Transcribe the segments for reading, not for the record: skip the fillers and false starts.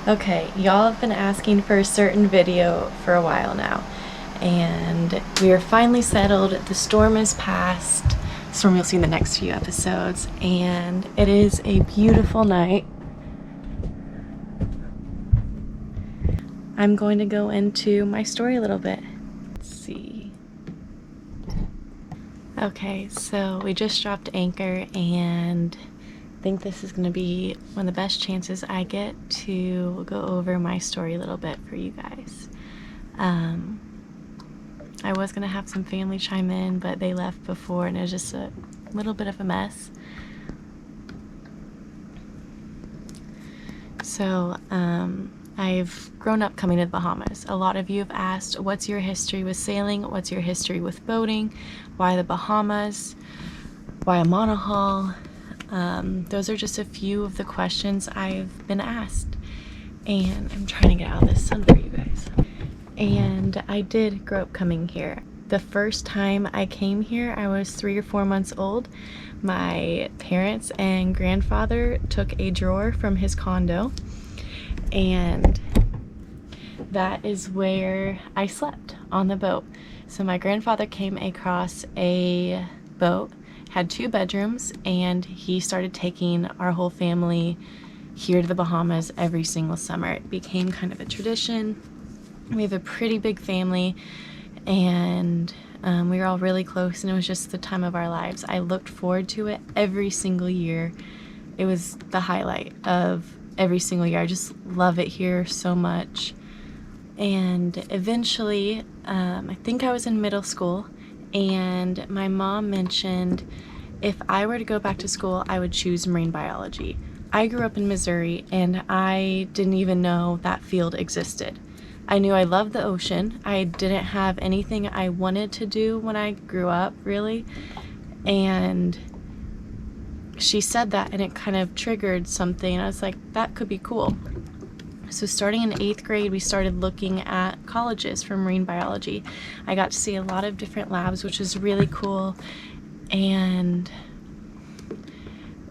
Okay, y'all have been asking for a certain video for a while now, and we are finally settled. The storm is past. Storm you'll see in the next few episodes, and it is a beautiful night. I'm going to go into my story a little bit. Let's see. Okay, so we just dropped anchor, and I think this is going to be one of the best chances I get to go over my story a little bit for you guys. I was going to have some family chime in, but they left before, and it was just a little bit of a mess. So, I've grown up coming to the Bahamas. A lot of you have asked, what's your history with sailing? What's your history with boating? Why the Bahamas? Why a monohull? Those are just a few of the questions I've been asked, and I'm trying to get out of this sun for you guys. And I did grow up coming here. The first time I came here, I was 3 or 4 months old. My parents and grandfather took a drawer from his condo, and that is where I slept, on the boat. So my grandfather came across a boat, had 2 bedrooms, and he started taking our whole family here to the Bahamas every single summer. It became kind of a tradition. We have a pretty big family, and we were all really close, and it was just the time of our lives. I looked forward to it every single year. It was the highlight of every single year. I just love it here so much. And eventually, I think I was in middle school, and my mom mentioned if I were to go back to school, I would choose marine biology. I grew up in Missouri, and I didn't even know that field existed. I knew I loved the ocean. I didn't have anything I wanted to do when I grew up, really. And she said that, and it kind of triggered something. I was like, that could be cool. So starting in 8th grade, we started looking at colleges for marine biology. I got to see a lot of different labs, which was really cool. And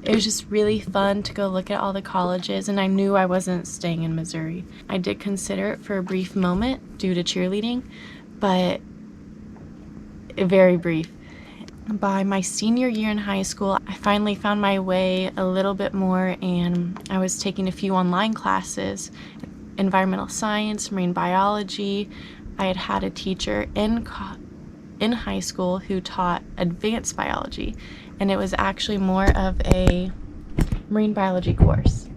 it was just really fun to go look at all the colleges, and I knew I wasn't staying in Missouri. I did consider it for a brief moment due to cheerleading, but very brief. By my senior year in high school, I finally found my way a little bit more, and I was taking a few online classes, environmental science, marine biology. I had had a teacher in high school who taught advanced biology, and it was actually more of a marine biology course.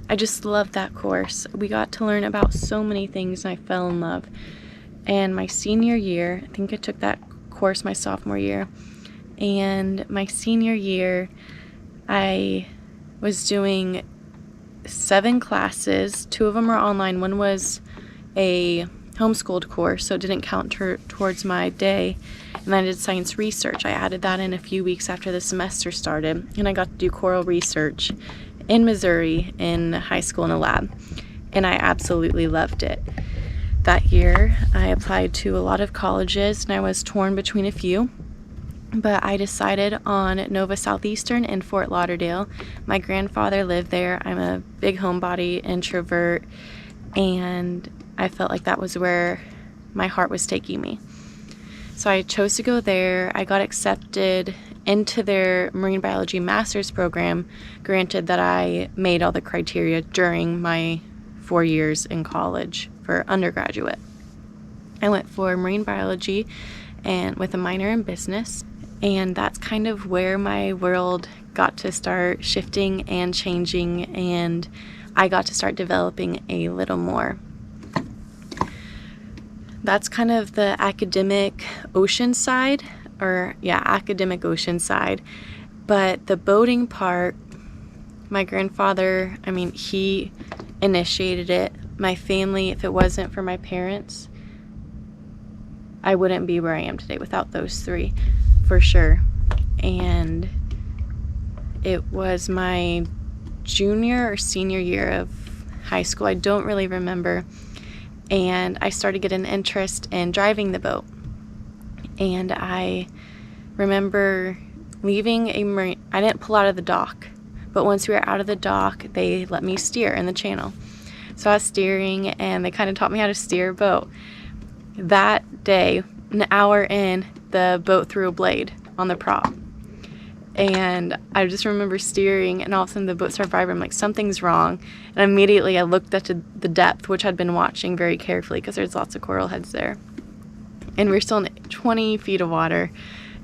I just loved that course. We got to learn about so many things, and I fell in love. And my senior year, I think I took that course my sophomore year, and my senior year I was doing 7 classes. 2 of them were online. One was a homeschooled course, so it didn't count towards my day. And then I did science research. I added that in a few weeks after the semester started, and I got to do coral research in Missouri in high school in a lab, and I absolutely loved it. That year I applied to a lot of colleges, and I was torn between a few, but I decided on Nova Southeastern in Fort Lauderdale. My grandfather lived there. I'm a big homebody, introvert, and I felt like that was where my heart was taking me. So I chose to go there. I got accepted into their marine biology master's program, granted that I made all the criteria during my 4 years in college for undergraduate. I went for marine biology and with a minor in business, and that's kind of where my world got to start shifting and changing, and I got to start developing a little more. That's kind of the academic ocean side, academic ocean side. But the boating part, my grandfather, he initiated it. My family, if it wasn't for my parents, I wouldn't be where I am today without those 3, for sure. And it was my junior or senior year of high school, I don't really remember, and I started getting an interest in driving the boat. And I remember leaving I didn't pull out of the dock, but once we were out of the dock, they let me steer in the channel. So I was steering, and they kind of taught me how to steer a boat. That day, an hour in, the boat threw a blade on the prop. And I just remember steering, and all of a sudden the boat started vibrating. I'm like, something's wrong. And immediately I looked at the depth, which I'd been watching very carefully because there's lots of coral heads there. And we're still in 20 feet of water,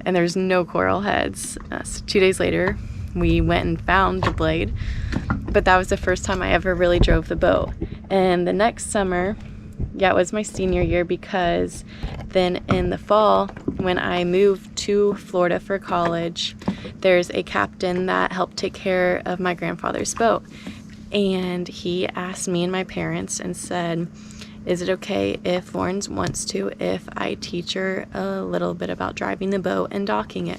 and there's no coral heads. So 2 days later, we went and found the blade. But that was the first time I ever really drove the boat. And the next summer, yeah, it was my senior year, because then in the fall, when I moved to Florida for college, there's a captain that helped take care of my grandfather's boat. And he asked me and my parents and said, is it okay if Lauren wants to, if I teach her a little bit about driving the boat and docking it?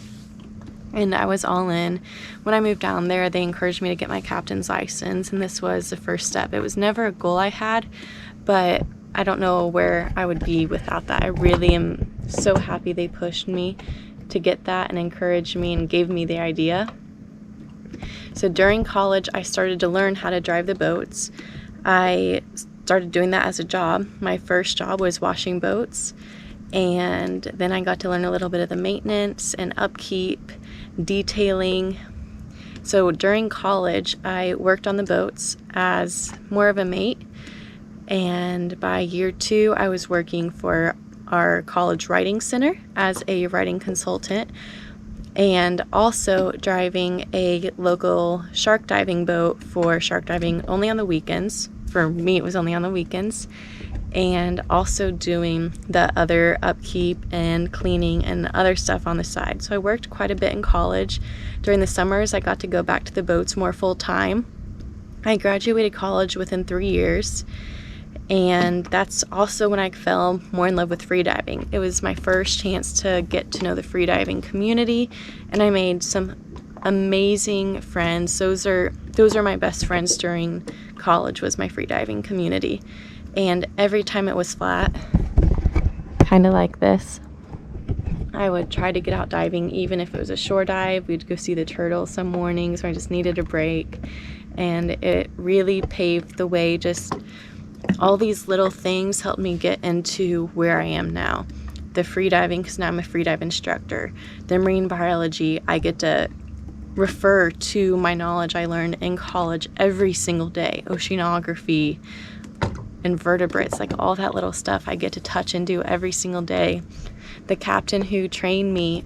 And I was all in. When I moved down there, they encouraged me to get my captain's license, and this was the first step. It was never a goal I had, but I don't know where I would be without that. I really am so happy they pushed me to get that and encouraged me and gave me the idea. So during college, I started to learn how to drive the boats. I started doing that as a job. My first job was washing boats, and then I got to learn a little bit of the maintenance and upkeep, detailing. So during college, I worked on the boats as more of a mate, and by year 2, I was working for our college writing center as a writing consultant, and also driving a local shark diving boat for shark diving only on the weekends. For me, it was only on the weekends, and also doing the other upkeep and cleaning and other stuff on the side. So I worked quite a bit in college. During the summers, I got to go back to the boats more full time. I graduated college within 3 years, and that's also when I fell more in love with freediving. It was my first chance to get to know the freediving community, and I made some amazing friends. Those are my best friends during college, was my freediving community. And every time it was flat, kind of like this, I would try to get out diving. Even if it was a shore dive, we'd go see the turtles some mornings where I just needed a break. And it really paved the way. Just all these little things helped me get into where I am now. The freediving, because now I'm a freedive instructor. The marine biology, I get to refer to my knowledge I learned in college every single day. Oceanography, invertebrates, like all that little stuff I get to touch and do every single day. The captain who trained me,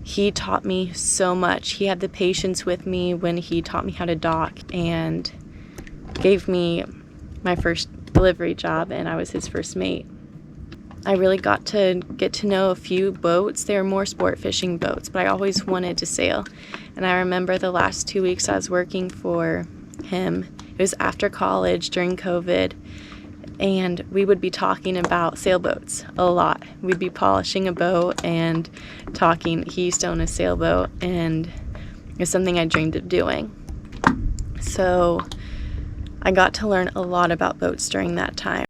he taught me so much. He had the patience with me when he taught me how to dock and gave me my first delivery job, and I was his first mate. I really got to get to know a few boats. They were more sport fishing boats, but I always wanted to sail. And I remember the last 2 weeks I was working for him. It was after college during COVID, and we would be talking about sailboats a lot. We'd be polishing a boat and talking. He used to own a sailboat, and it was something I dreamed of doing. So I got to learn a lot about boats during that time.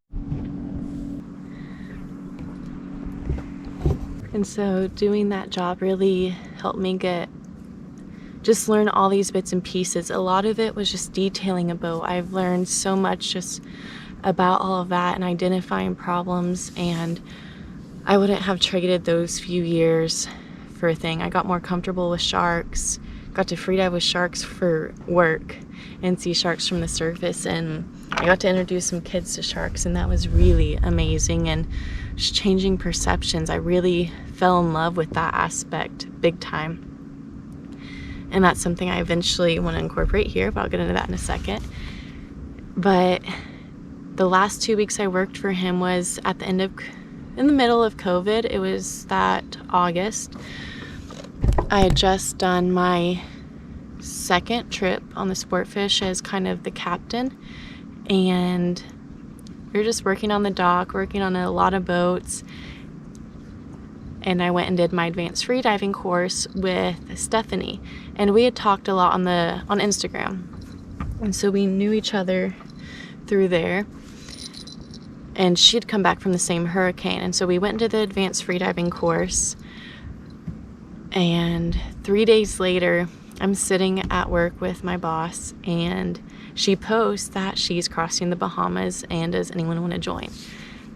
And so doing that job really helped me just learn all these bits and pieces. A lot of it was just detailing a boat. I've learned so much just about all of that and identifying problems, and I wouldn't have traded those few years for a thing. I got more comfortable with sharks, got to freedive with sharks for work and see sharks from the surface, and I got to introduce some kids to sharks, and that was really amazing. And just changing perceptions, I really fell in love with that aspect big time. And that's something I eventually want to incorporate here, but I'll get into that in a second. But the last 2 weeks I worked for him was in the middle of COVID. It was that August. I had just done my second trip on the Sportfish as kind of the captain, and we were just working on the dock, working on a lot of boats. And I went and did my advanced freediving course with Stephanie, and we had talked a lot on Instagram, and so we knew each other through there. And she'd come back from the same hurricane, and so we went into the advanced freediving course. And 3 days later, I'm sitting at work with my boss, and she posts that she's crossing the Bahamas and does anyone want to join?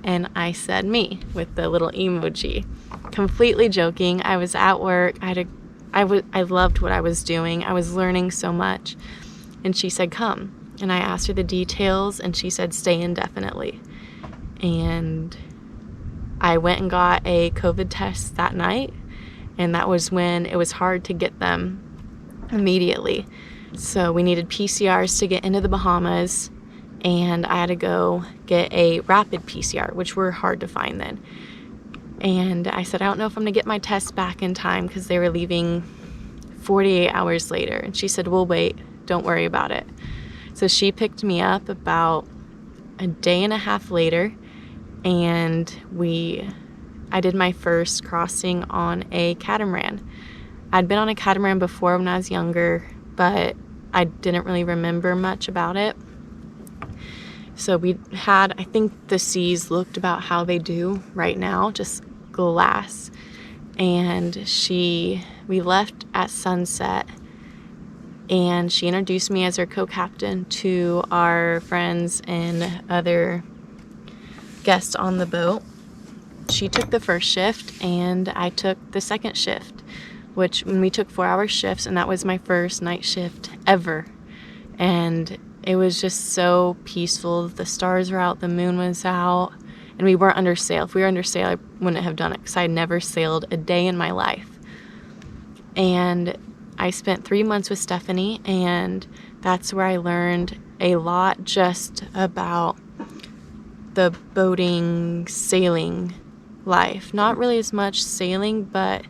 And I said me with the little emoji, completely joking. I was at work. I loved what I was doing. I was learning so much. And she said, come. And I asked her the details, and she said, stay indefinitely. And I went and got a COVID test that night, and that was when it was hard to get them immediately. So we needed PCRs to get into the Bahamas, and I had to go get a rapid PCR, which were hard to find then. And I said, I don't know if I'm gonna get my test back in time because they were leaving 48 hours later. And she said, we'll wait, don't worry about it. So she picked me up about a day and a half later, and I did my first crossing on a catamaran. I'd been on a catamaran before when I was younger, but I didn't really remember much about it. So I think the seas looked about how they do right now, just glass. And we left at sunset, and she introduced me as her co-captain to our friends and other guests on the boat. She took the first shift, and I took the second shift, when we took 4-hour shifts, and that was my first night shift ever. And it was just so peaceful. The stars were out, the moon was out, and we weren't under sail. If we were under sail, I wouldn't have done it because I had never sailed a day in my life. And I spent 3 months with Stephanie, and that's where I learned a lot just about the boating, sailing life. Not really as much sailing, but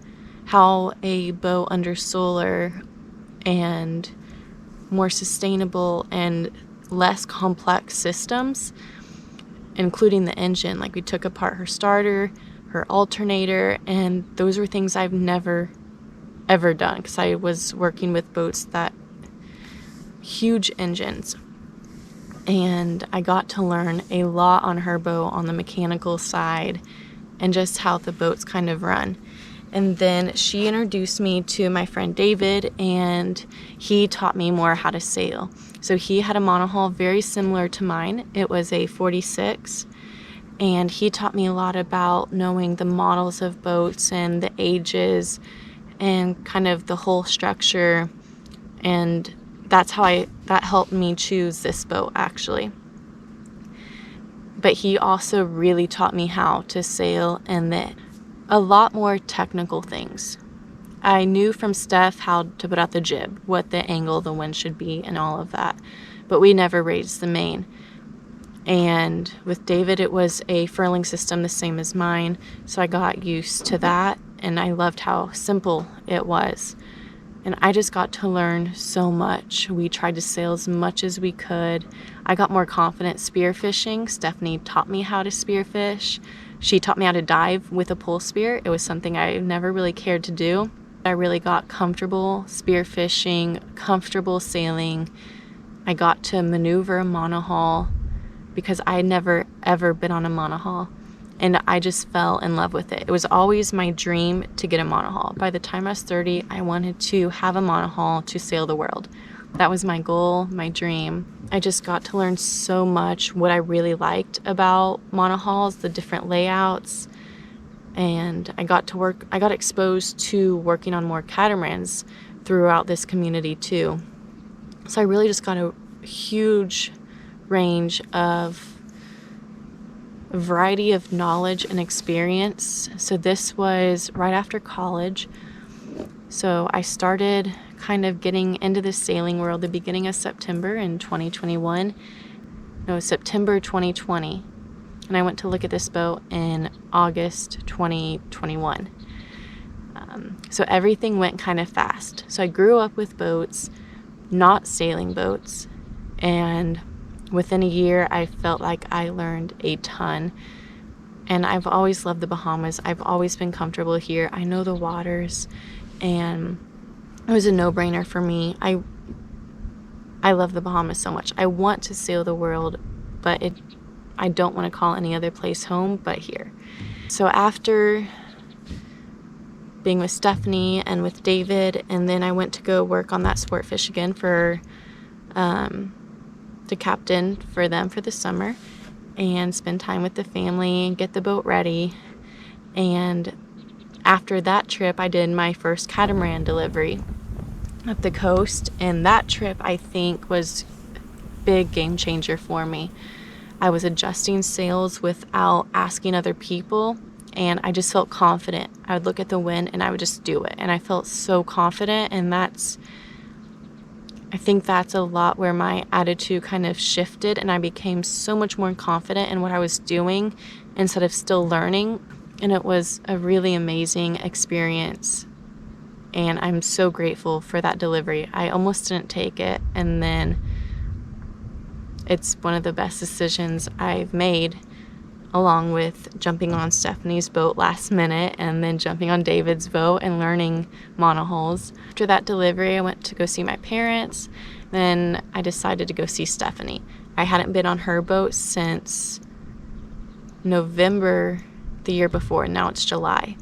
how a boat under solar and more sustainable and less complex systems, including the engine. Like, we took apart her starter, her alternator, and those were things I've never ever done because I was working with boats that huge engines. And I got to learn a lot on her boat on the mechanical side and just how the boats kind of run. And then she introduced me to my friend David, and he taught me more how to sail. So he had a monohull very similar to mine. It was a 46, and he taught me a lot about knowing the models of boats and the ages and kind of the whole structure. And that helped me choose this boat, actually. But he also really taught me how to sail and a lot more technical things. I knew from Steph how to put out the jib, what the angle of the wind should be, and all of that, but we never raised the main. And with David, it was a furling system the same as mine, so I got used to that, and I loved how simple it was. And I just got to learn so much. We tried to sail as much as we could. I got more confident spearfishing. Stephanie taught me how to spearfish. She taught me how to dive with a pole spear. It was something I never really cared to do. I really got comfortable spearfishing, comfortable sailing. I got to maneuver a monohull because I had never ever been on a monohull, and I just fell in love with it. It was always my dream to get a monohull. By the time I was 30, I wanted to have a monohull to sail the world. That was my goal, my dream. I just got to learn so much what I really liked about monohulls, the different layouts, and I got exposed to working on more catamarans throughout this community too. So I really just got a huge range of a variety of knowledge and experience. So this was right after college. So I started kind of getting into the sailing world the beginning of September in 2021. No, September 2020. And I went to look at this boat in August 2021. So everything went kind of fast. So I grew up with boats, not sailing boats, and within a year I felt like I learned a ton. And I've always loved the Bahamas. I've always been comfortable here. I know the waters, and it was a no-brainer for me. I love the Bahamas so much. I want to sail the world, but I don't want to call any other place home but here. So after being with Stephanie and with David, and then I went to go work on that sport fish again for to captain for them for the summer and spend time with the family and get the boat ready. And after that trip, I did my first catamaran delivery up the coast, and that trip I think was big game changer for me. I was adjusting sails without asking other people, and I just felt confident. I would look at the wind and I would just do it, and I felt so confident. And I think that's a lot where my attitude kind of shifted, and I became so much more confident in what I was doing instead of still learning. And it was a really amazing experience, and I'm so grateful for that delivery. I almost didn't take it, and then it's one of the best decisions I've made, along with jumping on Stephanie's boat last minute and then jumping on David's boat and learning monohulls. After that delivery, I went to go see my parents. Then I decided to go see Stephanie. I hadn't been on her boat since November the year before, and now it's July.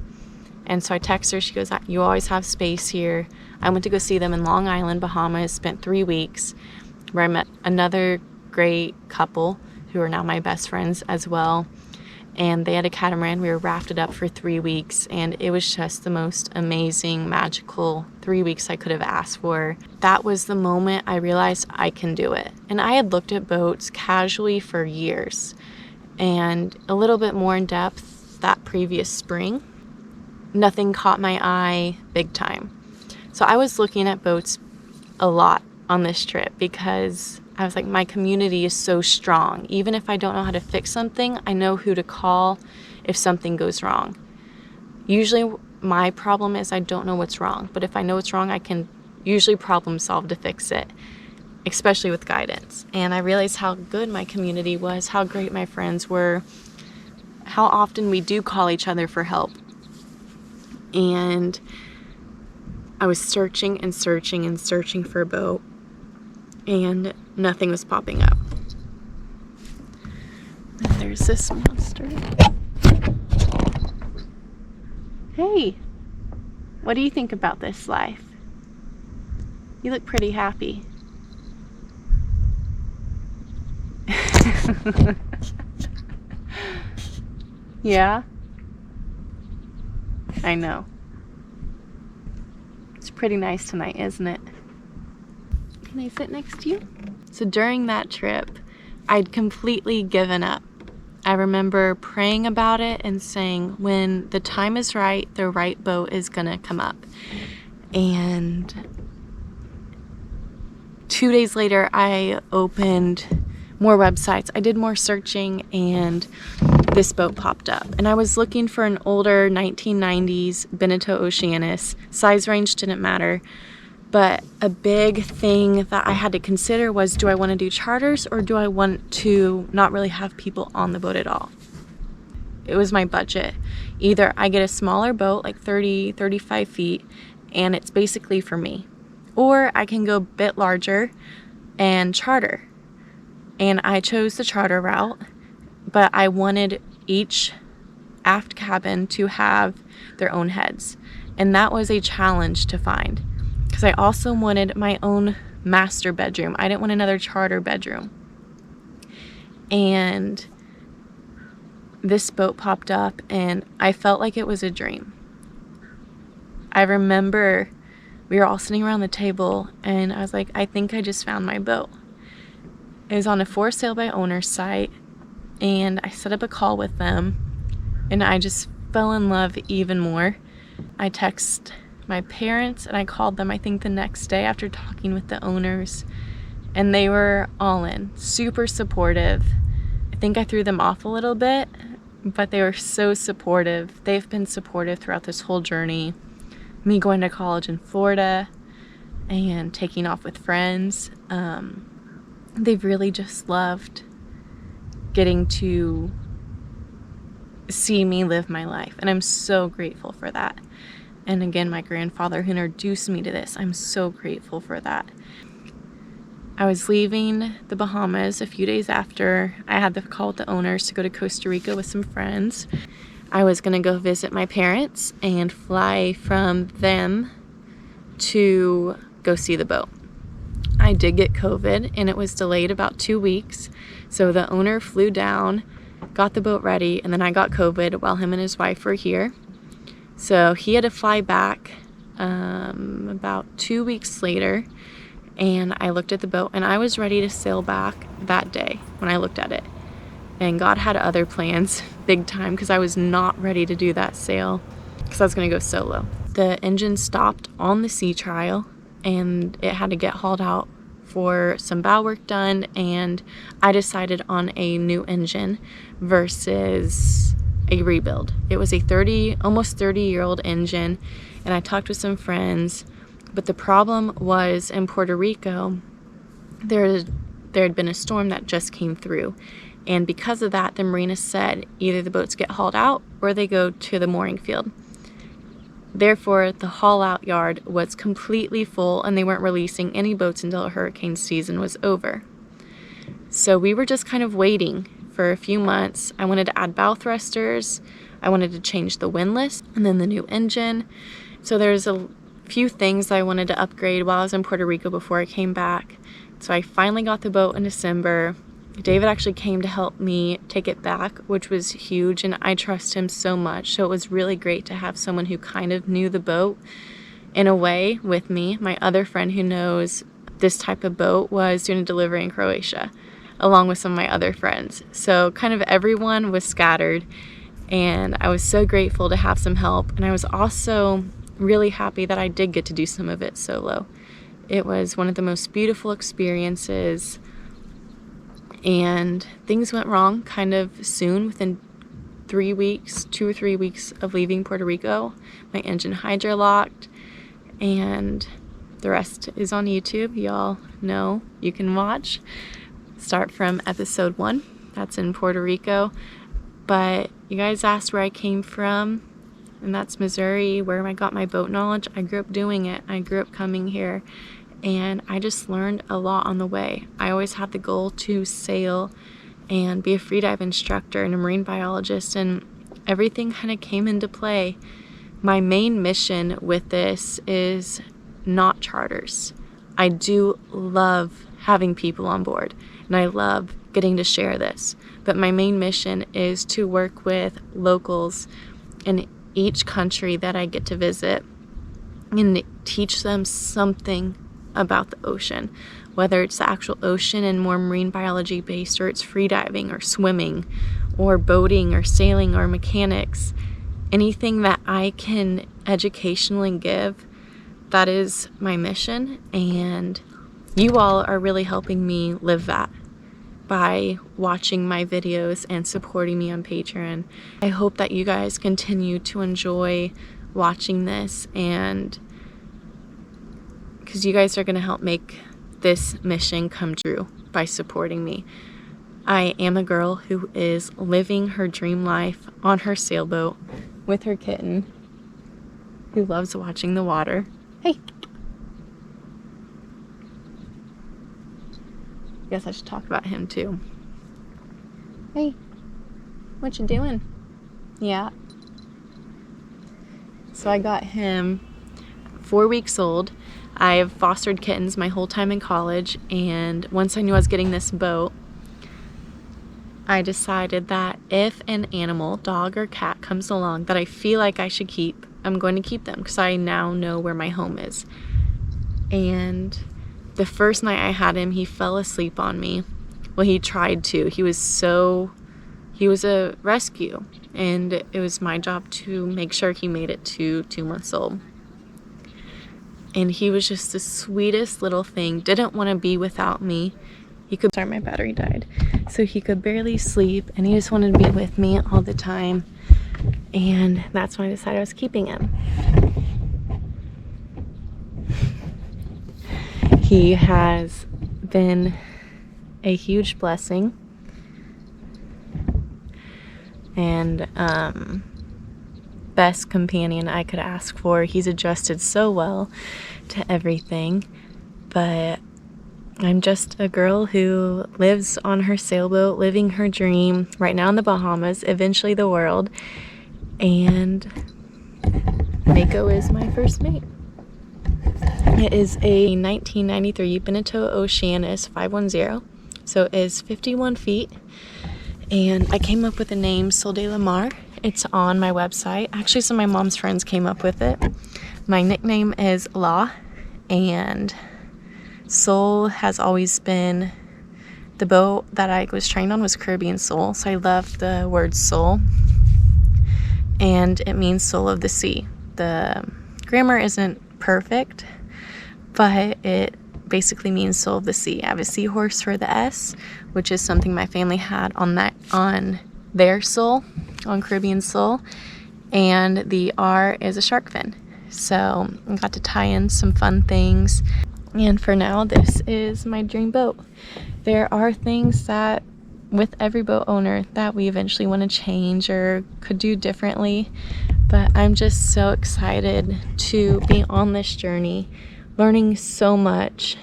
And so I text her, she goes, "You always have space here." I went to go see them in Long Island, Bahamas, spent 3 weeks, where I met another great couple who are now my best friends as well. And they had a catamaran. We were rafted up for 3 weeks, and it was just the most amazing, magical 3 weeks I could have asked for. That was the moment I realized I can do it. And I had looked at boats casually for years, and a little bit more in depth that previous spring. Nothing caught my eye big time. So I was looking at boats a lot on this trip because I was like, my community is so strong. Even if I don't know how to fix something, I know who to call if something goes wrong. Usually my problem is I don't know what's wrong, but if I know what's wrong, I can usually problem solve to fix it, especially with guidance. And I realized how good my community was, how great my friends were, how often we do call each other for help. And I was searching and searching and searching for a boat, and nothing was popping up. And there's this monster. Hey, what do you think about this life? You look pretty happy. Yeah? I know. It's pretty nice tonight, isn't it? Can I sit next to you? So during that trip, I'd completely given up. I remember praying about it and saying, when the time is right, the right boat is gonna come up. And 2 days later, I opened more websites. I did more searching, and this boat popped up. And I was looking for an older 1990s Beneteau Oceanus. Size range didn't matter. But a big thing that I had to consider was, do I want to do charters, or do I want to not really have people on the boat at all? It was my budget. Either I get a smaller boat, like 30, 35 feet, and it's basically for me. Or I can go a bit larger and charter. And I chose the charter route, but I wanted each aft cabin to have their own heads. And that was a challenge to find, because I also wanted my own master bedroom. I didn't want another charter bedroom. And this boat popped up, and I felt like it was a dream. I remember we were all sitting around the table, and I was like, I think I just found my boat. It was on a for sale by owner site, and I set up a call with them, and I just fell in love even more. I texted my parents, and I called them, I think, the next day after talking with the owners, and they were all in, super supportive. I think I threw them off a little bit, but they were so supportive. They've been supportive throughout this whole journey. Me going to college in Florida and taking off with friends. They've really just loved getting to see me live my life, and I'm so grateful for that. And again, my grandfather who introduced me to this, I'm so grateful for that. I was leaving the Bahamas a few days after I had the call with the owners to go to Costa Rica with some friends. I was gonna go visit my parents and fly from them to go see the boat. I did get COVID and it was delayed about 2 weeks. So the owner flew down, got the boat ready, and then I got COVID while him and his wife were here. So he had to fly back about 2 weeks later, and I looked at the boat and I was ready to sail back that day when I looked at it. And God had other plans big time, because I was not ready to do that sail because I was going to go solo. The engine stopped on the sea trial and it had to get hauled out for some bow work done, and I decided on a new engine versus a rebuild. It was a almost 30-year-old engine, and I talked with some friends, but the problem was in Puerto Rico, there had been a storm that just came through, and because of that, the marina said either the boats get hauled out or they go to the mooring field. Therefore, the haul out yard was completely full and they weren't releasing any boats until hurricane season was over. So we were just kind of waiting for a few months. I wanted to add bow thrusters, I wanted to change the windlass, and then the new engine. So there's a few things I wanted to upgrade while I was in Puerto Rico before I came back. So I finally got the boat in December. David actually came to help me take it back, which was huge, and I trust him so much. So it was really great to have someone who kind of knew the boat in a way with me. My other friend who knows this type of boat was doing a delivery in Croatia, along with some of my other friends. So kind of everyone was scattered, and I was so grateful to have some help. And I was also really happy that I did get to do some of it solo. It was one of the most beautiful experiences. And things went wrong kind of soon, within 3 weeks, 2 or 3 weeks of leaving Puerto Rico. My engine hydrolocked, and the rest is on YouTube. Y'all know you can watch. Start from episode 1. That's in Puerto Rico. But you guys asked where I came from, and that's Missouri, where I got my boat knowledge. I grew up doing it. I grew up coming here. And I just learned a lot on the way. I always had the goal to sail and be a freedive instructor and a marine biologist, and everything kind of came into play. My main mission with this is not charters. I do love having people on board, and I love getting to share this. But my main mission is to work with locals in each country that I get to visit and teach them something about the ocean, whether it's the actual ocean and more marine biology based, or it's freediving or swimming or boating or sailing or mechanics. Anything that I can educationally give, that is my mission, and you all are really helping me live that by watching my videos and supporting me on Patron. I hope that you guys continue to enjoy watching this, and because you guys are going to help make this mission come true by supporting me. I am a girl who is living her dream life on her sailboat with her kitten, who loves watching the water. Hey! Guess I should talk about him too. Hey, what you doing? Yeah. So I got him 4 weeks old. I've fostered kittens my whole time in college, and once I knew I was getting this boat, I decided that if an animal, dog or cat, comes along that I feel like I should keep, I'm going to keep them, because I now know where my home is. And the first night I had him, he fell asleep on me. Well, he tried to. He was a rescue, and it was my job to make sure he made it to 2 months old. And he was just the sweetest little thing. Didn't want to be without me. Sorry, my battery died. So he could barely sleep, and he just wanted to be with me all the time. And that's when I decided I was keeping him. He has been a huge blessing. And best companion I could ask for. He's adjusted so well to everything, but I'm just a girl who lives on her sailboat, living her dream right now in the Bahamas, eventually the world, And Mako is my first mate. It is a 1993 Beneteau Oceanus 510, so it is 51 feet, and I came up with the name Sol de la Mar. It's on my website. Actually, some of my mom's friends came up with it. My nickname is La, and Sol has always been, the boat that I was trained on was Caribbean Soul, so I love the word soul, and it means soul of the sea. The grammar isn't perfect, but it basically means soul of the sea. I have a seahorse for the S, which is something my family had on their soul, on Caribbean Soul, and the R is a shark fin. So I got to tie in some fun things, and for now this is my dream boat. There are things that with every boat owner that we eventually want to change or could do differently, but I'm just so excited to be on this journey, learning so much.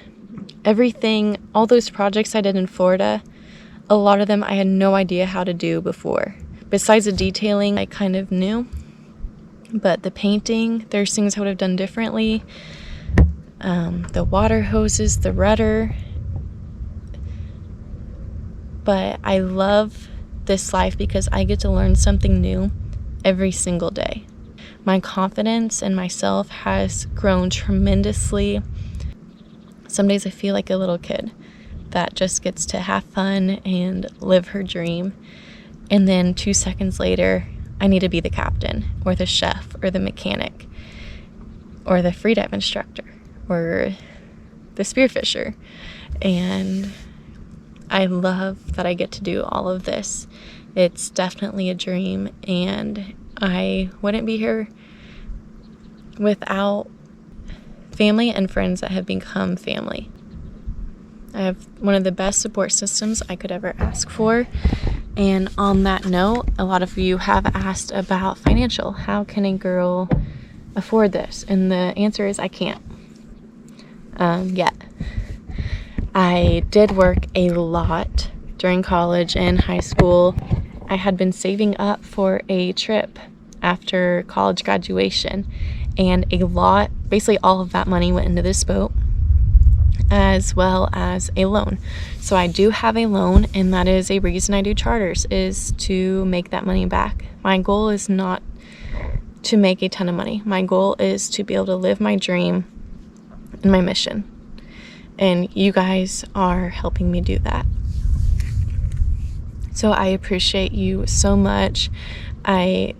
Everything, all those projects I did in Florida, a lot of them I had no idea how to do before. Besides the detailing, I kind of knew, but the painting, there's things I would have done differently. The water hoses, the rudder. But I love this life because I get to learn something new every single day. My confidence in myself has grown tremendously. Some days I feel like a little kid that just gets to have fun and live her dream. And then 2 seconds later, I need to be the captain or the chef or the mechanic or the freedive instructor or the spearfisher. And I love that I get to do all of this. It's definitely a dream, and I wouldn't be here without family and friends that have become family. I have one of the best support systems I could ever ask for. And on that note, a lot of you have asked about financial. How can a girl afford this? And the answer is I can't yet. I did work a lot during college and high school. I had been saving up for a trip after college graduation, and basically all of that money went into this boat, as well as a loan. So I do have a loan, and that is a reason I do charters, is to make that money back. My goal is not to make a ton of money. My goal is to be able to live my dream and my mission. And you guys are helping me do that. So I appreciate you so much.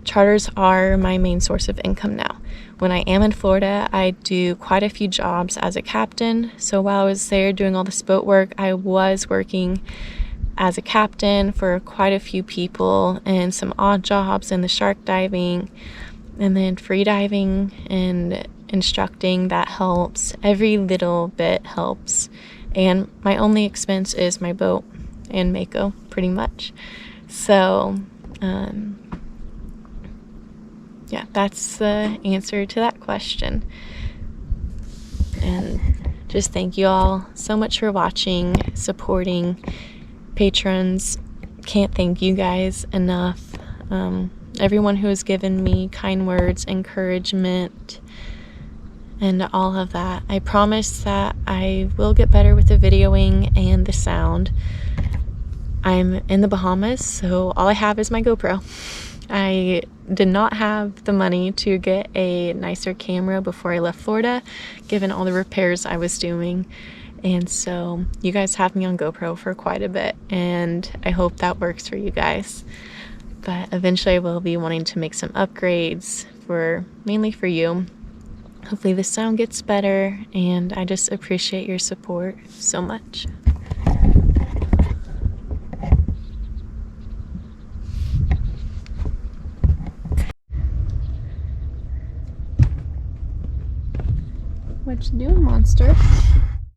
Charters are my main source of income now. When I am in Florida, I do quite a few jobs as a captain. So while I was there doing all this boat work, I was working as a captain for quite a few people and some odd jobs in the shark diving and then free diving and instructing. That helps. Every little bit helps. And my only expense is my boat and Mako, pretty much. So yeah, that's the answer to that question. And just thank you all so much for watching, supporting. Patrons, can't thank you guys enough. Everyone who has given me kind words, encouragement, and all of that. I promise that I will get better with the videoing and the sound. I'm in the Bahamas, so all I have is my GoPro. I did not have the money to get a nicer camera before I left Florida, given all the repairs I was doing. And so you guys have me on GoPro for quite a bit, and I hope that works for you guys. But eventually I will be wanting to make some upgrades mainly for you. Hopefully the sound gets better, and I just appreciate your support so much. What you doing, monster?